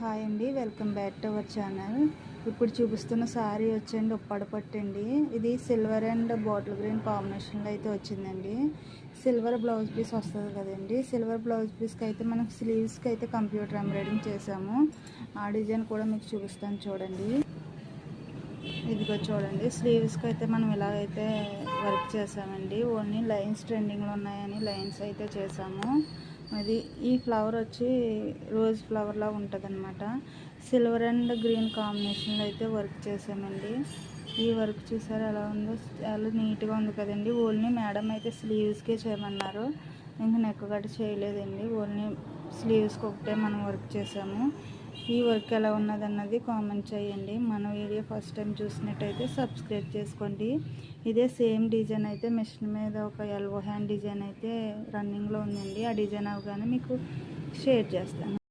Hi అండి, welcome back to our channel. ఇప్పుడు చూపిస్తున్న సారీ వచ్చండి ఉప్పాడ పట్టు అండి. ఇది సిల్వర్ అండ్ బాటిల్ గ్రీన్ కాంబినేషన్లో అయితే వచ్చిందండి. సిల్వర్ బ్లౌజ్ పీస్ వస్తుంది కదండి. సిల్వర్ బ్లౌజ్ పీస్కి అయితే మనం స్లీవ్స్కి అయితే కంప్యూటర్ ఎంబ్రాయిడింగ్ చేసాము. ఆ డిజైన్ కూడా మీకు చూపిస్తాను చూడండి. ఇదిగో చూడండి, స్లీవ్స్కి అయితే మనం ఇలాగైతే వర్క్ చేసామండి. ఓన్లీ లైన్స్ ట్రెండింగ్లో ఉన్నాయని లైన్స్ అయితే చేసాము. అది ఈ ఫ్లవర్ వచ్చి రోజ్ ఫ్లవర్లా ఉంటుంది అనమాట. సిల్వర్ అండ్ గ్రీన్ కాంబినేషన్లో అయితే వర్క్ చేసామండి. ఈ వర్క్ చూసారు ఎలా ఉందో, చాలా నీట్గా ఉంది కదండి. ఓన్లీ మేడం అయితే స్లీవ్స్కే చేయమన్నారు, ఇంకా నెక్ గట్ట చేయలేదండి. ఓన్లీ స్లీవ్స్కి ఒకటే మనం వర్క్ చేసాము. ఈ వర్క్ ఎలా ఉన్నదన్నది కామెంట్ చేయండి. మన వీడియో ఫస్ట్ టైం చూసినట్టయితే సబ్స్క్రైబ్ చేసుకోండి. ఇదే సేమ్ డిజైన్ అయితే మిషన్ మీద ఒక ఎల్బో హ్యాండ్ డిజైన్ అయితే రన్నింగ్లో ఉందండి. ఆ డిజైన్ అవగానే మీకు షేర్ చేస్తాను.